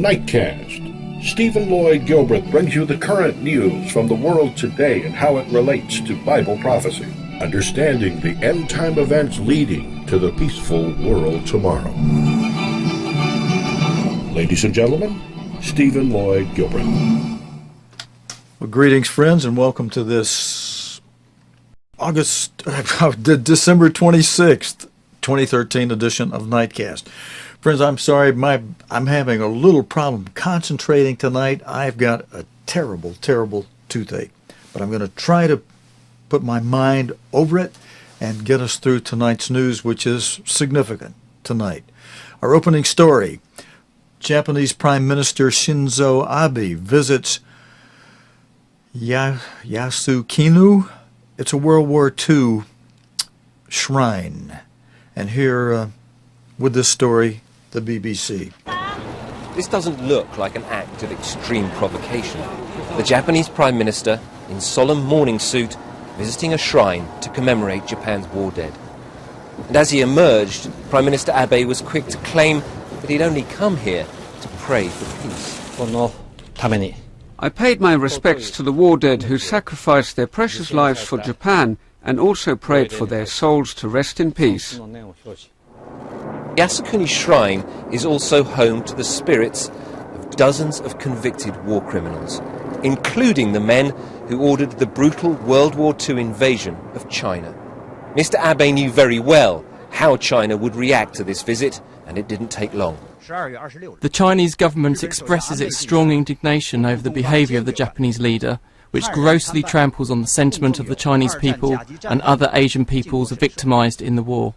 Nightcast. Stephen Lloyd Gilbreth brings you the current news from the world today and how it relates to Bible prophecy. Understanding the end-time events leading to the peaceful world tomorrow. Ladies and gentlemen, Stephen Lloyd Gilbreth. Well, greetings, friends, and welcome to this December 26th, 2013 edition of Nightcast. Friends, I'm sorry, I'm having a little problem concentrating tonight. I've got a terrible, terrible toothache, but I'm going to try to put my mind over it and get us through tonight's news, which is significant tonight. Our opening story, Japanese Prime Minister Shinzo Abe visits Yasukuni. It's a World War II shrine. And here with this story, the BBC. This doesn't look like an act of extreme provocation. The Japanese Prime Minister, in solemn mourning suit, visiting a shrine to commemorate Japan's war dead. And as he emerged, Prime Minister Abe was quick to claim that he'd only come here to pray for peace. I paid my respects to the war dead who sacrificed their precious lives for Japan and also prayed for their souls to rest in peace. Yasukuni Shrine is also home to the spirits of dozens of convicted war criminals, including the men who ordered the brutal World War II invasion of China. Mr. Abe knew very well how China would react to this visit, and it didn't take long. The Chinese government expresses its strong indignation over the behaviour of the Japanese leader, which grossly tramples on the sentiment of the Chinese people and other Asian peoples victimised in the war.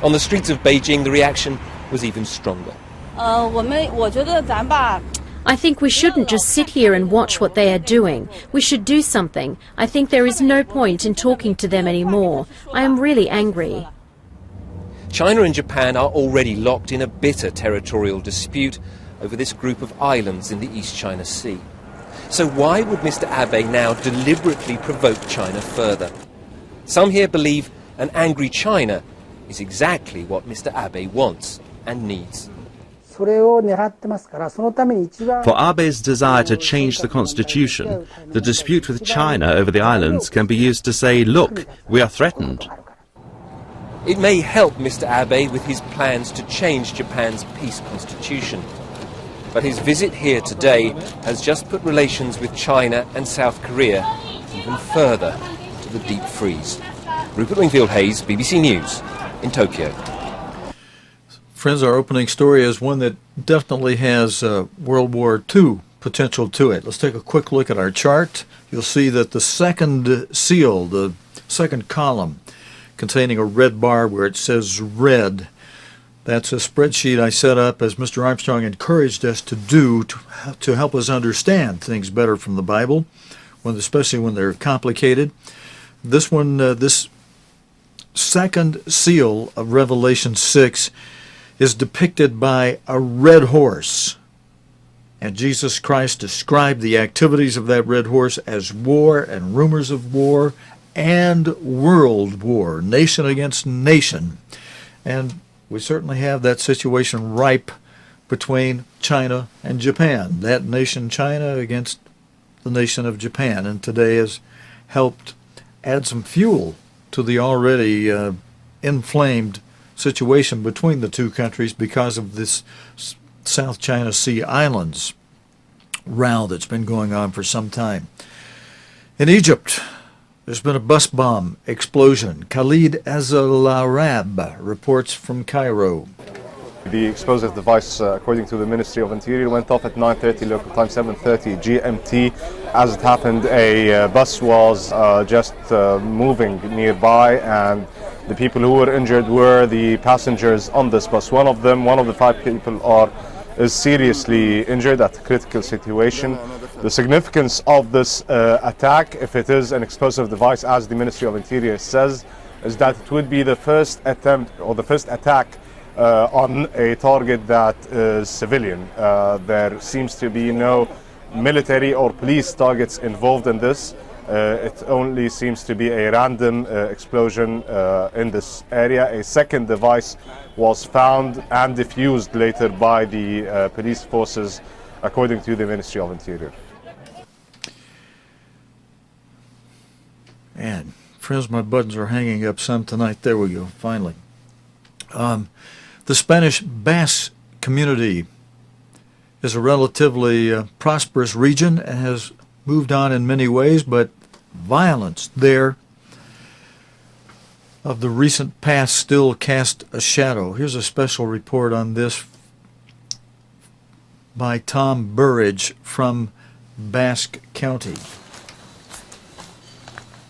On the streets of Beijing, the reaction was even stronger. I think we shouldn't just sit here and watch what they are doing. We should do something. I think there is no point in talking to them anymore. I am really angry. China and Japan are already locked in a bitter territorial dispute over this group of islands in the East China Sea. So why would Mr. Abe now deliberately provoke China further? Some here believe an angry China is exactly what Mr. Abe wants and needs. For Abe's desire to change the constitution, the dispute with China over the islands can be used to say, look, we are threatened. It may help Mr. Abe with his plans to change Japan's peace constitution. But his visit here today has just put relations with China and South Korea even further to the deep freeze. Rupert Wingfield-Hayes, BBC News, in Tokyo. Friends, our opening story is one that definitely has World War II potential to it. Let's take a quick look at our chart. You'll see that the second seal, the second column, containing a red bar where it says red, that's a spreadsheet I set up, as Mr. Armstrong encouraged us to do, to help us understand things better from the Bible, especially when they're complicated. This one, this second seal of Revelation 6 is depicted by a red horse. And Jesus Christ described the activities of that red horse as war and rumors of war and world war, nation against nation. And we certainly have that situation ripe between China and Japan. That nation, China, against the nation of Japan. And today has helped add some fuel to the already inflamed situation between the two countries because of this South China Sea Islands row that's been going on for some time. In Egypt, there's been a bus bomb explosion. Khalid Azalarab reports from Cairo. The explosive device, according to the Ministry of Interior, went off at 9:30 local time, 7:30 GMT. As it happened, a bus was just moving nearby, and the people who were injured were the passengers on this bus. One of the 5 people is seriously injured at a critical situation. The significance of this attack, if it is an explosive device, as the Ministry of Interior says, is that it would be the first attempt or the first attack on a target that is civilian. There seems to be no military or police targets involved in this. It only seems to be a random explosion in this area. A second device was found and defused later by the police forces, according to the Ministry of Interior. And friends, my buttons are hanging up some tonight. There we go, finally. The Spanish Basque community is a relatively prosperous region and has moved on in many ways, but violence there of the recent past still cast a shadow. Here's a special report on this by Tom Burridge from Basque County.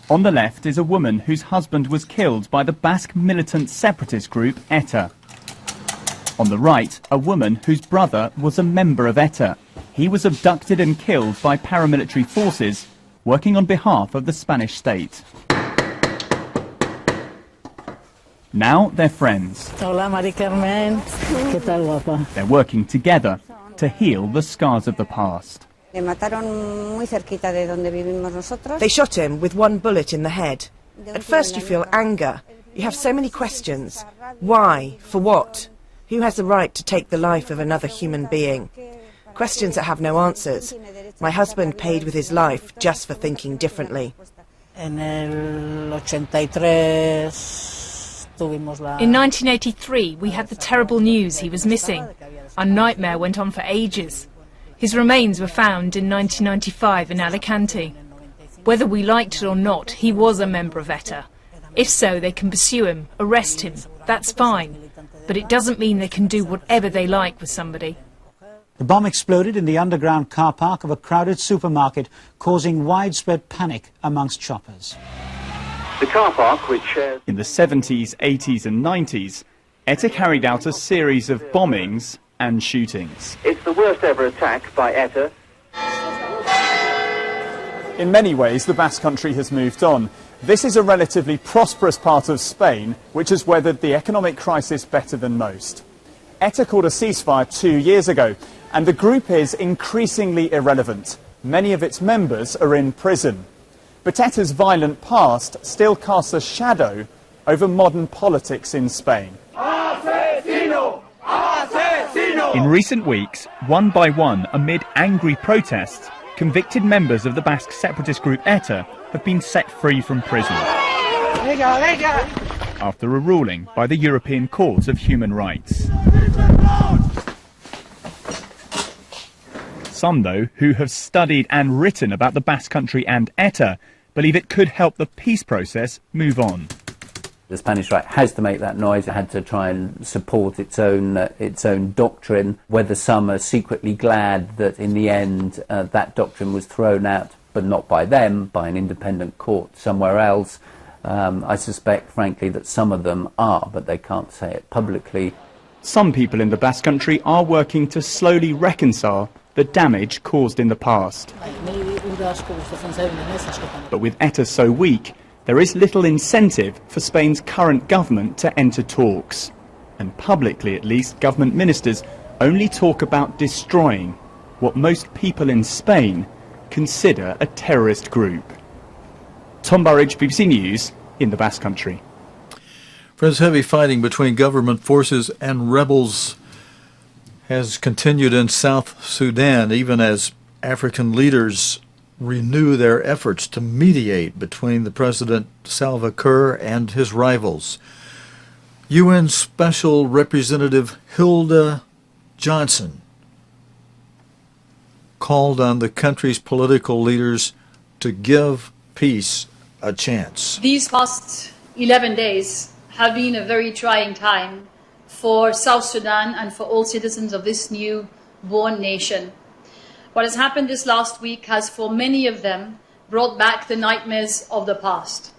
On the left is a woman whose husband was killed by the Basque militant separatist group ETA. On the right, a woman whose brother was a member of ETA. He was abducted and killed by paramilitary forces working on behalf of the Spanish state. Now they're friends. Hola, Mari Carmen. ¿Qué tal, guapa? They're working together to heal the scars of the past. They shot him with one bullet in the head. At first you feel anger. You have so many questions. Why? For what? Who has the right to take the life of another human being? Questions that have no answers. My husband paid with his life just for thinking differently. In 1983, we had the terrible news he was missing. Our nightmare went on for ages. His remains were found in 1995 in Alicante. Whether we liked it or not, he was a member of ETA. If so, they can pursue him, arrest him. That's fine. But it doesn't mean they can do whatever they like with somebody. The bomb exploded in the underground car park of a crowded supermarket, causing widespread panic amongst shoppers. The car park, which shares... In the 70s, 80s and 90s, ETA carried out a series of bombings and shootings. It's the worst ever attack by ETA. In many ways, the Basque Country has moved on. This is a relatively prosperous part of Spain, which has weathered the economic crisis better than most. ETA called a ceasefire 2 years ago, and the group is increasingly irrelevant. Many of its members are in prison. But ETA's violent past still casts a shadow over modern politics in Spain. Asesino! Asesino! In recent weeks, one by one, amid angry protests, convicted members of the Basque separatist group ETA have been set free from prison after a ruling by the European Court of Human Rights. Some, though, who have studied and written about the Basque Country and ETA believe it could help the peace process move on. The Spanish right has to make that noise. It had to try and support its own doctrine. Whether some are secretly glad that in the end that doctrine was thrown out, but not by them, by an independent court somewhere else. I suspect, frankly, that some of them are, but they can't say it publicly. Some people in the Basque Country are working to slowly reconcile the damage caused in the past. But with ETA so weak, there is little incentive for Spain's current government to enter talks. And publicly, at least, government ministers only talk about destroying what most people in Spain consider a terrorist group. Tom Burridge, BBC News, in the Basque Country. Friends, heavy fighting between government forces and rebels has continued in South Sudan, even as African leaders renew their efforts to mediate between the President Salva Kiir and his rivals. UN Special Representative Hilda Johnson called on the country's political leaders to give peace a chance. These past 11 days have been a very trying time for South Sudan and for all citizens of this new-born nation. What has happened this last week has, for many of them, brought back the nightmares of the past.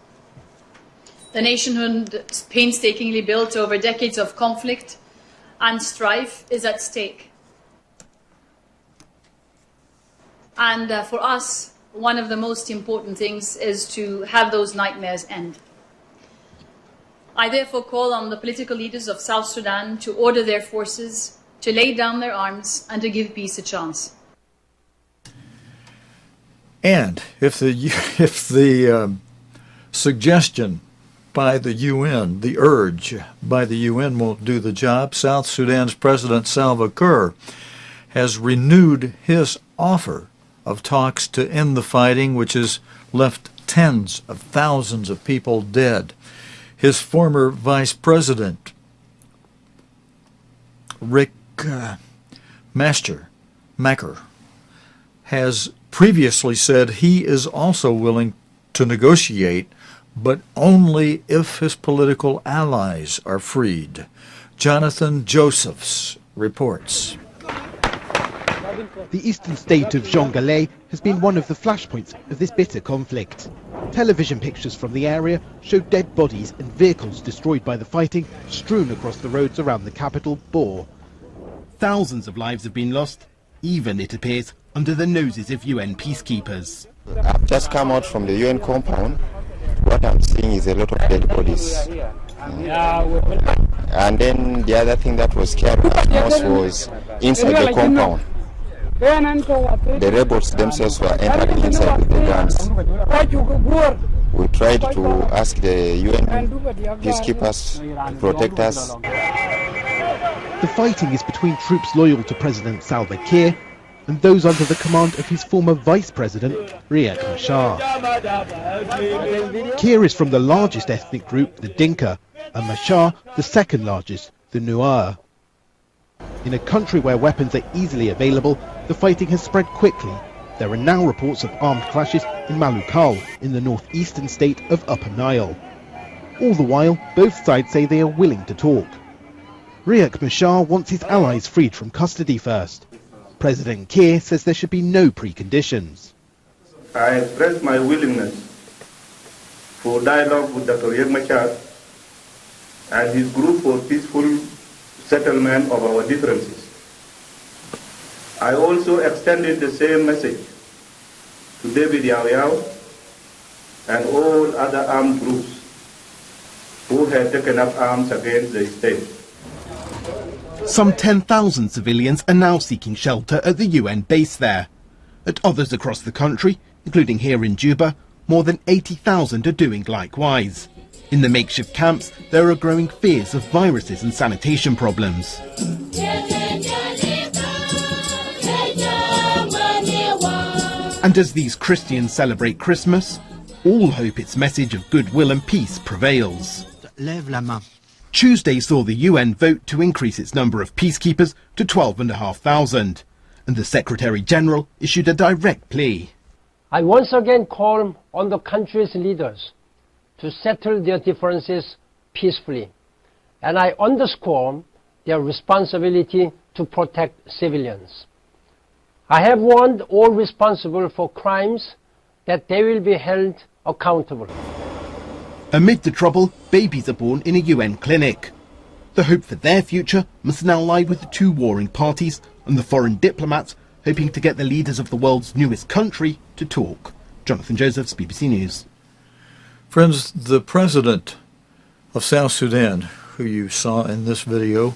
The nationhood painstakingly built over decades of conflict and strife is at stake. And for us, one of the most important things is to have those nightmares end. I therefore call on the political leaders of South Sudan to order their forces, to lay down their arms, and to give peace a chance. And if the suggestion by the UN, the urge by the UN won't do the job, South Sudan's President Salva Kiir has renewed his offer of talks to end the fighting, which has left tens of thousands of people dead. His former vice president, Rick Macker, has previously said he is also willing to negotiate, but only if his political allies are freed. Jonathan Josephs reports. The eastern state of Jonglei has been one of the flashpoints of this bitter conflict. Television pictures from the area show dead bodies and vehicles destroyed by the fighting strewn across the roads around the capital, Bor. Thousands of lives have been lost, even, it appears, under the noses of UN peacekeepers. I've just come out from the UN compound. What I'm seeing is a lot of dead bodies. And then the other thing that was scary most was inside the compound. The rebels themselves were entering inside with the guns. We tried to ask the UN peacekeepers to protect us. The fighting is between troops loyal to President Salva Kiir and those under the command of his former vice president, Riek Machar. Kiir is from the largest ethnic group, the Dinka, and Machar, the second largest, the Nuer. In a country where weapons are easily available, the fighting has spread quickly. There are now reports of armed clashes in Malukal, in the northeastern state of Upper Nile. All the while, both sides say they are willing to talk. Riek Machar wants his allies freed from custody first. President Kiir says there should be no preconditions. I express my willingness for dialogue with Dr. Riek Machar and his group for peaceful settlement of our differences. I also extended the same message to David Yao Yao and all other armed groups who had taken up arms against the state. Some 10,000 civilians are now seeking shelter at the UN base there. At others across the country, including here in Juba, more than 80,000 are doing likewise. In the makeshift camps, there are growing fears of viruses and sanitation problems. And as these Christians celebrate Christmas, all hope its message of goodwill and peace prevails. Tuesday saw the UN vote to increase its number of peacekeepers to 12,500, and the Secretary-General issued a direct plea. I once again call on the country's leaders to settle their differences peacefully, and I underscore their responsibility to protect civilians. I have warned all responsible for crimes that they will be held accountable. Amid the trouble, babies are born in a UN clinic. The hope for their future must now lie with the two warring parties and the foreign diplomats hoping to get the leaders of the world's newest country to talk. Jonathan Josephs, BBC News. Friends, the president of South Sudan, who you saw in this video,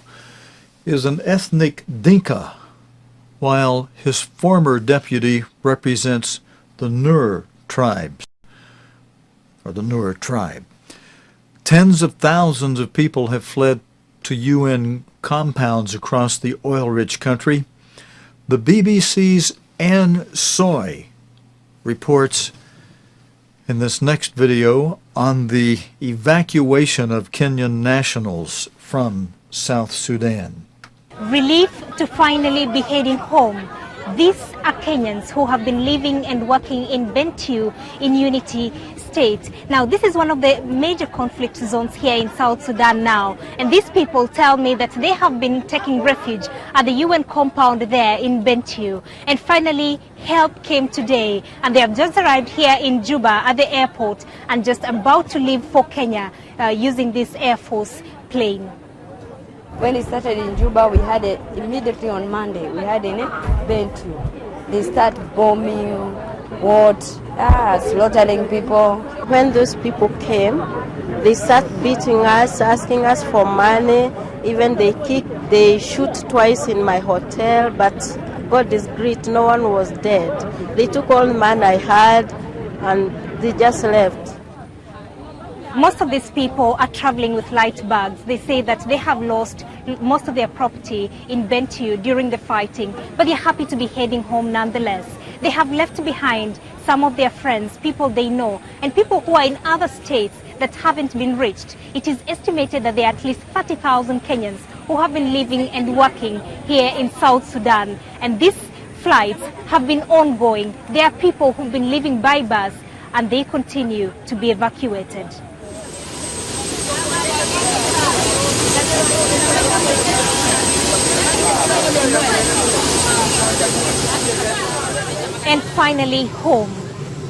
is an ethnic Dinka, while his former deputy represents the Nuer tribes, or the Nuer tribe. Tens of thousands of people have fled to UN compounds across the oil-rich country. The BBC's Anne Soy reports in this next video on the evacuation of Kenyan nationals from South Sudan. Relief to finally be heading home. These are Kenyans who have been living and working in Bentiu in Unity State. Now, this is one of the major conflict zones here in South Sudan now. And these people tell me that they have been taking refuge at the UN compound there in Bentiu. And finally, help came today. And they have just arrived here in Juba at the airport and just about to leave for Kenya using this Air Force plane. When it started in Juba, we had it immediately on Monday. We had in Bentiu. They start bombing, slaughtering people. When those people came, they start beating us, asking us for money. Even they shoot twice in my hotel, but God is great, no one was dead. They took all the money I had and they just left. Most of these people are traveling with light bags. They say that they have lost most of their property in Bentiu during the fighting, but they're happy to be heading home nonetheless. They have left behind some of their friends, people they know, and people who are in other states that haven't been reached. It is estimated that there are at least 30,000 Kenyans who have been living and working here in South Sudan, and these flights have been ongoing. There are people who've been living by bus, and they continue to be evacuated. And finally, home.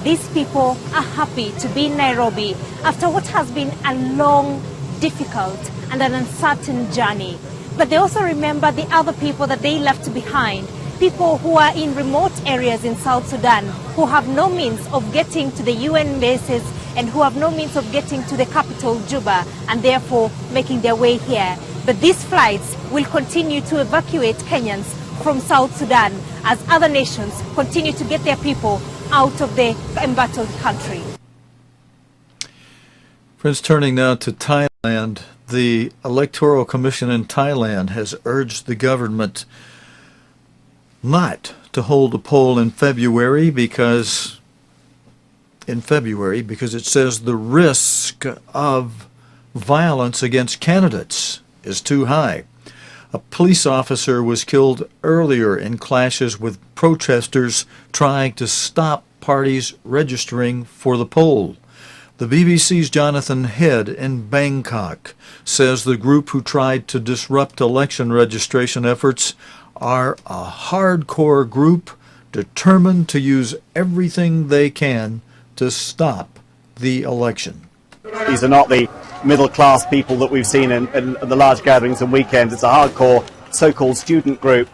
These people are happy to be in Nairobi after what has been a long, difficult and an uncertain journey. But they also remember the other people that they left behind, people who are in remote areas in South Sudan, who have no means of getting to the UN bases and who have no means of getting to the capital, Juba, and therefore making their way here. But these flights will continue to evacuate Kenyans from South Sudan as other nations continue to get their people out of the embattled country. Friends, turning now to Thailand, the Electoral Commission in Thailand has urged the government not to hold a poll in February because it says the risk of violence against candidates is too high. A police officer was killed earlier in clashes with protesters trying to stop parties registering for the poll. The BBC's Jonathan Head in Bangkok says the group who tried to disrupt election registration efforts are a hardcore group determined to use everything they can to stop the election. These are not the middle-class people that we've seen in the large gatherings and weekends. It's a hardcore so-called student group.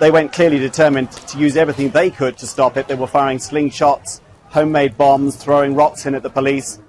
They went clearly determined to use everything they could to stop it. They were firing slingshots, homemade bombs, throwing rocks in at the police.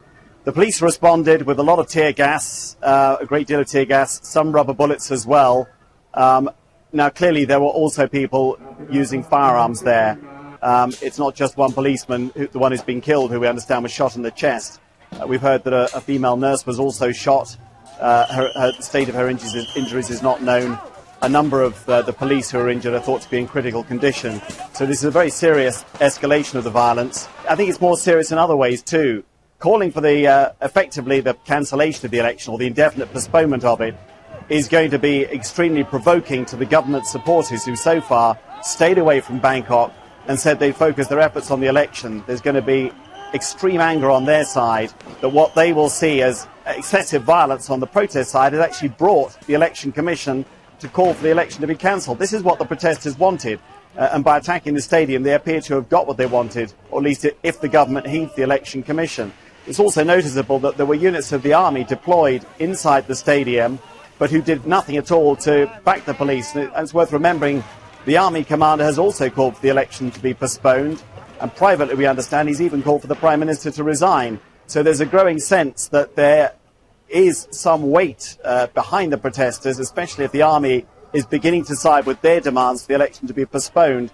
The police responded with a lot of tear gas, a great deal of tear gas, some rubber bullets as well. Now, clearly, there were also people using firearms there. It's not just one policeman, the one who's been killed, who we understand was shot in the chest. We've heard that a female nurse was also shot. The state of her injuries is not known. A number of the police who are injured are thought to be in critical condition. So this is a very serious escalation of the violence. I think it's more serious in other ways too. Calling for effectively the cancellation of the election or the indefinite postponement of it is going to be extremely provoking to the government supporters who so far stayed away from Bangkok and said they'd focus their efforts on the election. There's going to be extreme anger on their side that what they will see as excessive violence on the protest side has actually brought the Election Commission to call for the election to be cancelled. This is what the protesters wanted, and by attacking the stadium they appear to have got what they wanted, or at least if the government heeds the Election Commission. It's also noticeable that there were units of the army deployed inside the stadium but who did nothing at all to back the police. And it's worth remembering the army commander has also called for the election to be postponed, and privately we understand he's even called for the Prime Minister to resign. So there's a growing sense that there is some weight behind the protesters, especially if the army is beginning to side with their demands for the election to be postponed.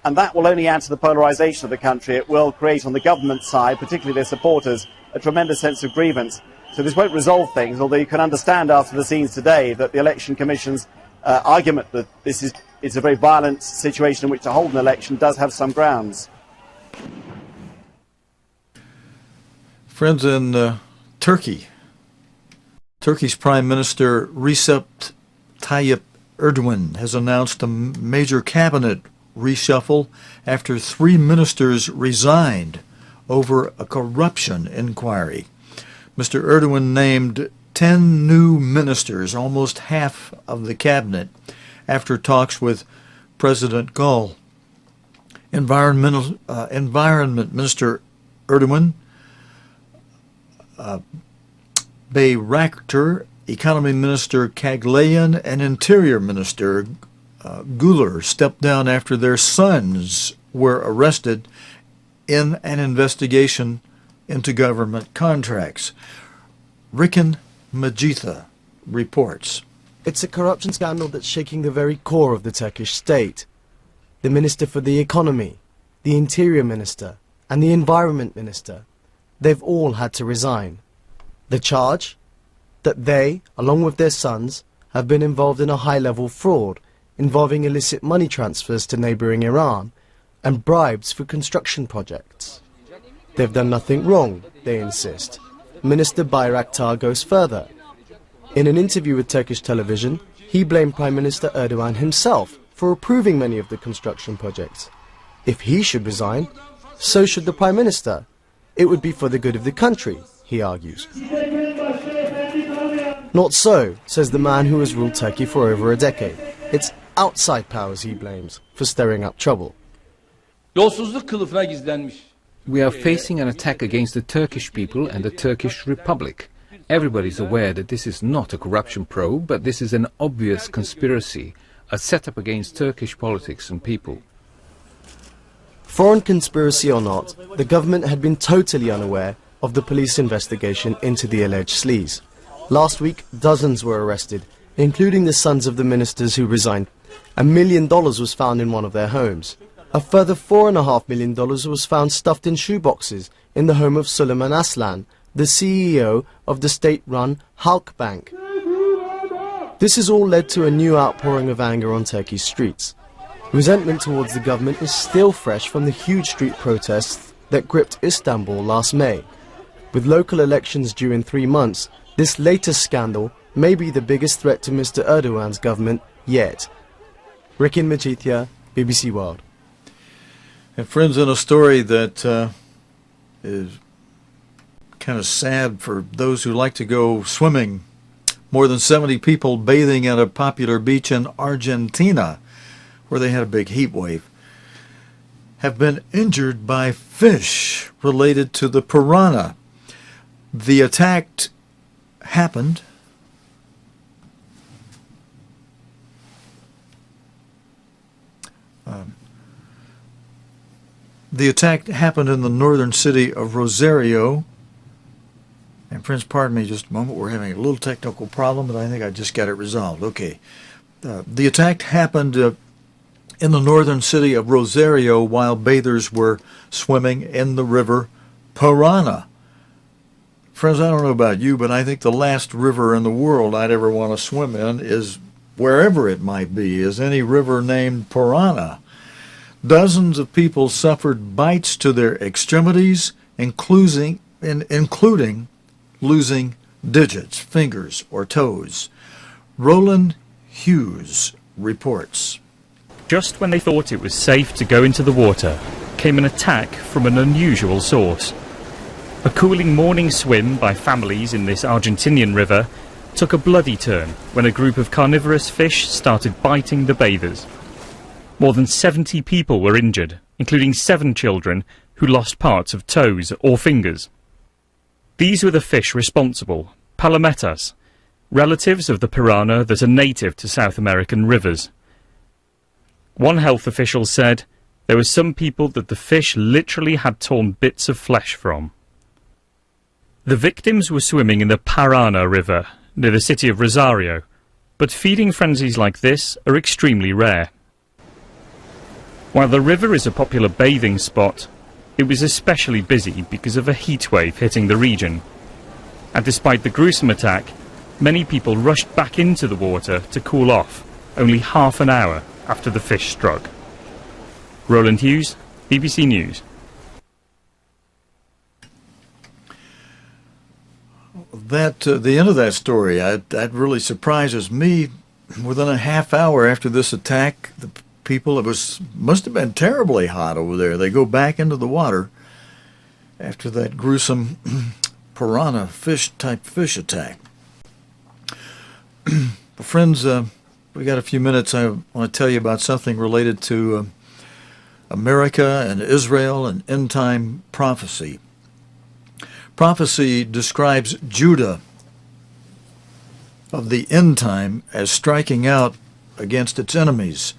And that will only add to the polarisation of the country. It will create on the government side, particularly their supporters, a tremendous sense of grievance. So this won't resolve things, although you can understand after the scenes today that the Election Commission's argument that it's a very violent situation in which to hold an election does have some grounds. Friends, in Turkey, Turkey's Prime Minister Recep Tayyip Erdogan has announced a major cabinet reshuffle after 3 ministers resigned over a corruption inquiry. Mr. Erdogan named 10 new ministers, almost half of the cabinet, after talks with President Gül. Environment Minister Erdogan, Bayraktar, Economy Minister Kaglayan, and Interior Minister Güler stepped down after their sons were arrested in an investigation into government contracts. Rikin Majitha reports. It's a corruption scandal that's shaking the very core of the Turkish state. the Minister for the Economy, the Interior Minister, and the Environment Minister. They've all had to resign. The charge? That they, along with their sons, have been involved in a high-level fraud involving illicit money transfers to neighbouring Iran and bribes for construction projects. They've done nothing wrong, they insist. Minister Bayraktar goes further. In an interview with Turkish television, he blamed Prime Minister Erdogan himself for approving many of the construction projects. If he should resign, so should the Prime Minister. It would be for the good of the country, he argues. Not so, says the man who has ruled Turkey for over a decade. It's outside powers he blames for stirring up trouble. We are facing an attack against the Turkish people and the Turkish Republic. Everybody's aware that this is not a corruption probe, but this is an obvious conspiracy, a setup against Turkish politics and people. Foreign conspiracy or not, the government had been totally unaware of the police investigation into the alleged sleaze. Last week, dozens were arrested, including the sons of the ministers who resigned. $1 million was found in one of their homes. A further $4.5 million was found stuffed in shoeboxes in the home of Suleiman Aslan, the CEO of the state-run Halk Bank. This has all led to a new outpouring of anger on Turkey's streets. Resentment towards the government is still fresh from the huge street protests that gripped Istanbul last May. With local elections due in 3 months, this latest scandal may be the biggest threat to Mr. Erdogan's government yet. Rikin Majithia, BBC World. And friends, in a story that is kind of sad for those who like to go swimming, more than 70 people bathing at a popular beach in Argentina, where they had a big heat wave, have been injured by fish related to the piranha. The attack happened in the northern city of Rosario. And friends, pardon me just a moment. We're having a little technical problem, but I think I just got it resolved. Okay. The attack happened in the northern city of Rosario while bathers were swimming in the river Piranha. Friends, I don't know about you, but I think the last river in the world I'd ever want to swim in is, wherever it might be, is any river named Piranha. Dozens of people suffered bites to their extremities, including losing digits, fingers, or toes. Roland Hughes reports. Just when they thought it was safe to go into the water, came an attack from an unusual source. A cooling morning swim by families in this Argentinian river took a bloody turn when a group of carnivorous fish started biting the bathers. More than 70 people were injured, including 7 children who lost parts of toes or fingers. These were the fish responsible, palometas, relatives of the piranha that are native to South American rivers. One health official said there were some people that the fish literally had torn bits of flesh from. The victims were swimming in the Paraná River, near the city of Rosario, but feeding frenzies like this are extremely rare. While the river is a popular bathing spot, it was especially busy because of a heat wave hitting the region. And despite the gruesome attack, many people rushed back into the water to cool off, only half an hour after the fish struck. Roland Hughes, BBC News. The end of that story, that really surprises me. Within a half hour after this attack, the people, must have been terribly hot over there. They go back into the water after that gruesome piranha type fish attack. Friends, we got a few minutes. I want to tell you about something related to America and Israel and end-time prophecy. Prophecy describes Judah of the end time as striking out against its enemies.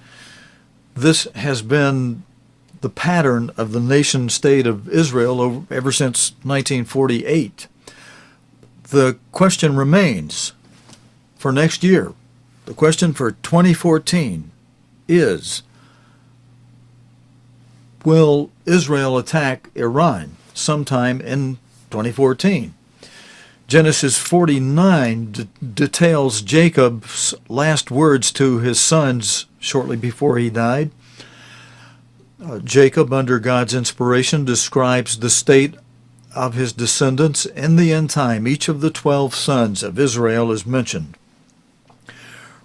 This has been the pattern of the nation-state of Israel ever since 1948. The question remains for next year. The question for 2014 is, will Israel attack Iran sometime in 2014? Genesis 49 details Jacob's last words to his sons shortly before he died. Jacob, under God's inspiration, describes the state of his descendants in the end time. Each of the 12 sons of Israel is mentioned.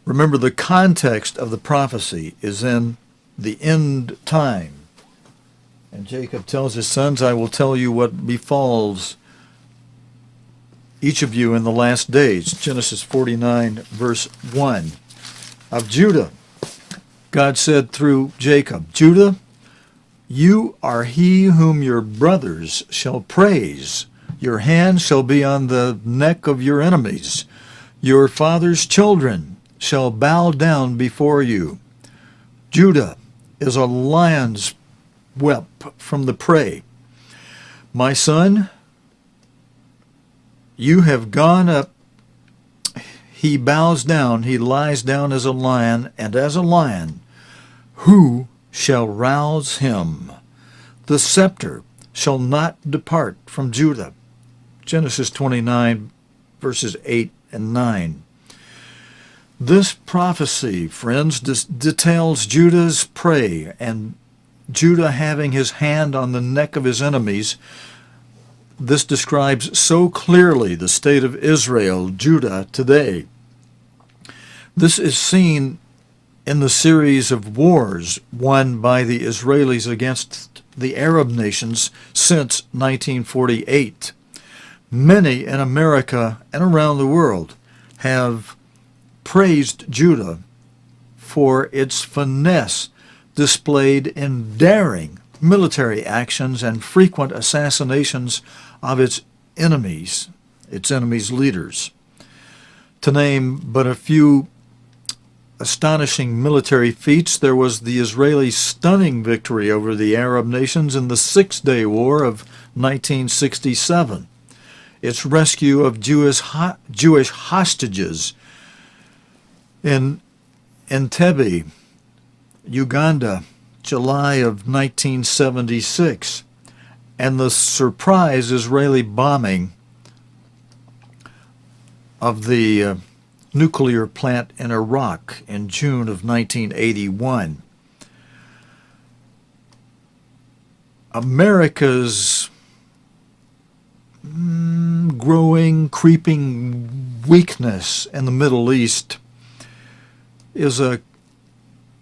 Remember, the context of the prophecy is in the end time. And Jacob tells his sons, I will tell you what befalls each of you in the last days. Genesis 49, verse 1. Of Judah, God said through Jacob, Judah, you are he whom your brothers shall praise. Your hand shall be on the neck of your enemies. Your father's children shall bow down before you. Judah is a lion's whelp from the prey. My son, you have gone up. He bows down, he lies down as a lion, and as a lion, who shall rouse him? The scepter shall not depart from Judah. Genesis 29, verses 8 and 9. This prophecy, friends, details Judah's prey and Judah having his hand on the neck of his enemies. This describes so clearly the state of Israel, Judah, today. This is seen in the series of wars won by the Israelis against the Arab nations since 1948. Many in America and around the world have praised Judah for its finesse displayed in daring military actions and frequent assassinations of its enemies' leaders. To name but a few astonishing military feats, there was the Israeli stunning victory over the Arab nations in the Six-Day War of 1967, its rescue of Jewish hostages in Entebbe, Uganda, July of 1976, and the surprise Israeli bombing of the nuclear plant in Iraq in June of 1981. America's growing, creeping weakness in the Middle East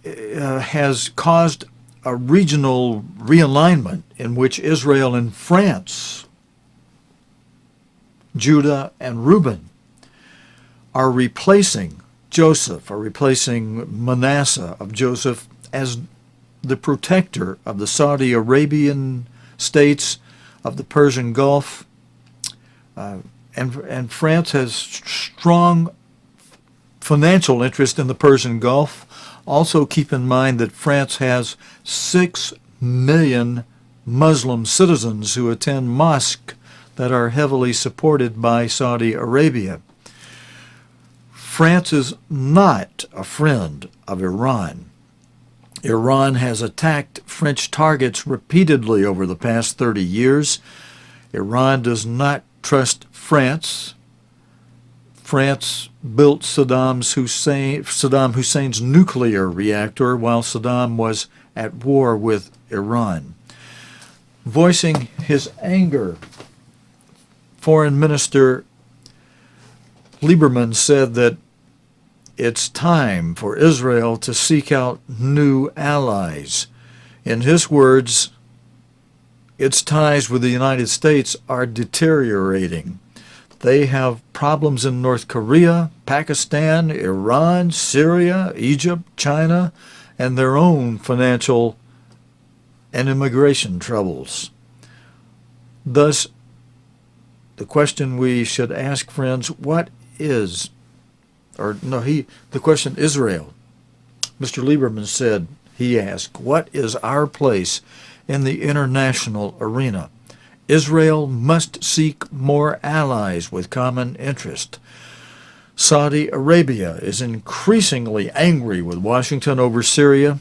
has caused a regional realignment in which Israel and France, Judah and Reuben, are replacing Joseph, are replacing Manasseh of Joseph as the protector of the Saudi Arabian states, of the Persian Gulf, and France has strong financial interest in the Persian Gulf. Also keep in mind that France has 6 million Muslim citizens who attend mosques that are heavily supported by Saudi Arabia. France is not a friend of Iran. Iran has attacked French targets repeatedly over the past 30 years. Iran does not trust France. France built Saddam Hussein's nuclear reactor while Saddam was at war with Iran. Voicing his anger, Foreign Minister Lieberman said that it's time for Israel to seek out new allies. In his words, its ties with the United States are deteriorating. They have problems in North Korea, Pakistan, Iran, Syria, Egypt, China, and their own financial and immigration troubles. Thus, the question we should ask, friends, the question Israel. Mr. Lieberman said, he asked, what is our place in the international arena? Israel must seek more allies with common interest. Saudi Arabia is increasingly angry with Washington over Syria,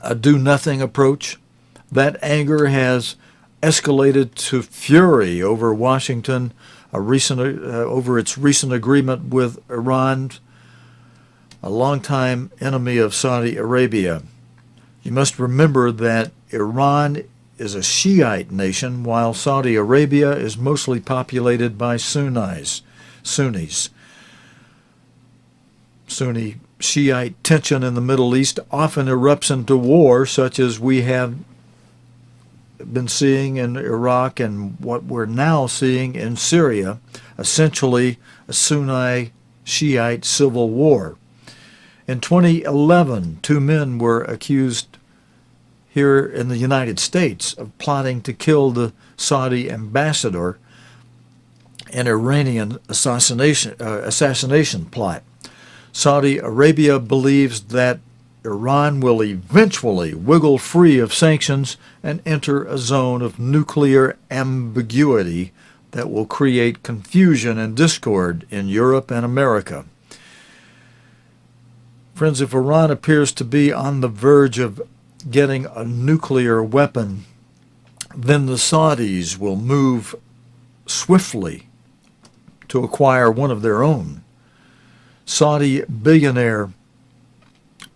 a do-nothing approach, That anger has escalated to fury over Washington, over its recent agreement with Iran, a longtime enemy of Saudi Arabia. You must remember that Iran is a Shiite nation, while Saudi Arabia is mostly populated by Sunnis. Sunni Shiite tension in the Middle East often erupts into war, such as we have been seeing in Iraq and what we're now seeing in Syria, essentially a Sunni Shiite civil war. In 2011, 2 men were accused here in the United States of plotting to kill the Saudi ambassador, an Iranian assassination plot. Saudi Arabia believes that Iran will eventually wiggle free of sanctions and enter a zone of nuclear ambiguity that will create confusion and discord in Europe and America. Friends, if Iran appears to be on the verge of getting a nuclear weapon, then the Saudis will move swiftly to acquire one of their own. Saudi billionaire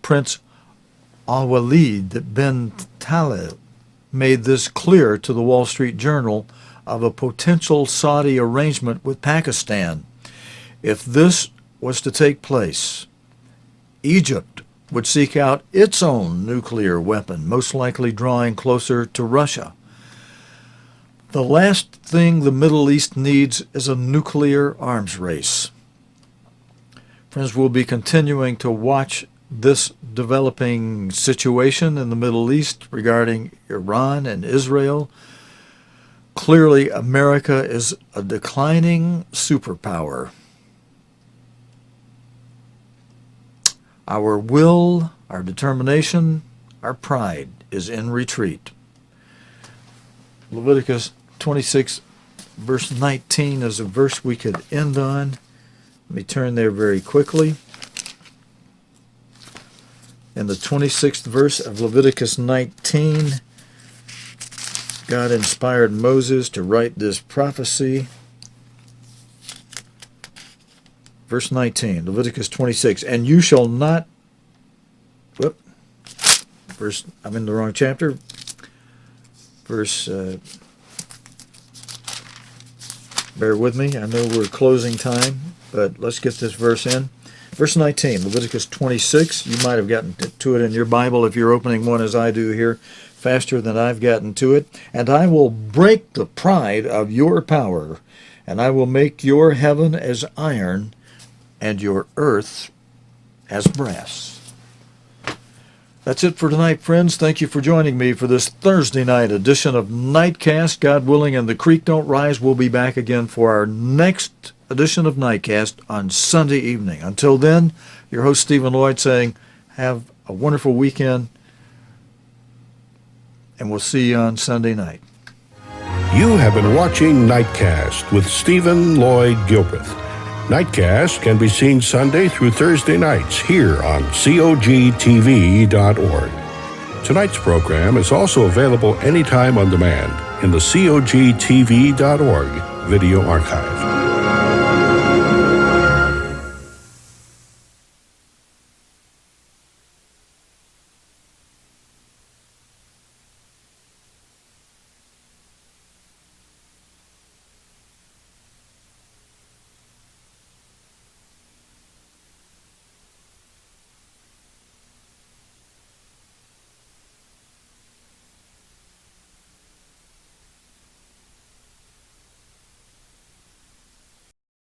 Prince Al-Walid bin Talib made this clear to the Wall Street Journal of a potential Saudi arrangement with Pakistan. If this was to take place, Egypt would seek out its own nuclear weapon, most likely drawing closer to Russia. The last thing the Middle East needs is a nuclear arms race. Friends, we'll be continuing to watch this developing situation in the Middle East regarding Iran and Israel. Clearly, America is a declining superpower. Our will, our determination, our pride is in retreat. Leviticus 26, verse 19 is a verse we could end on. Let me turn there very quickly. In the 26th verse of Leviticus 19, God inspired Moses to write this prophecy. Verse 19, Leviticus 26, and you shall not, I'm in the wrong chapter. Bear with me, I know we're closing time, but let's get this verse in. Verse 19, Leviticus 26, you might have gotten to it in your Bible if you're opening one as I do here, faster than I've gotten to it. And I will break the pride of your power, and I will make your heaven as iron, and your earth as brass. That's it for tonight, friends. Thank you for joining me for this Thursday night edition of Nightcast. God willing, and the creek don't rise, we'll be back again for our next edition of Nightcast on Sunday evening. Until then, your host Stephen Lloyd saying, have a wonderful weekend, and we'll see you on Sunday night. You have been watching Nightcast with Stephen Lloyd Gilbreth. Nightcast can be seen Sunday through Thursday nights here on COGTV.org. Tonight's program is also available anytime on demand in the COGTV.org video archive.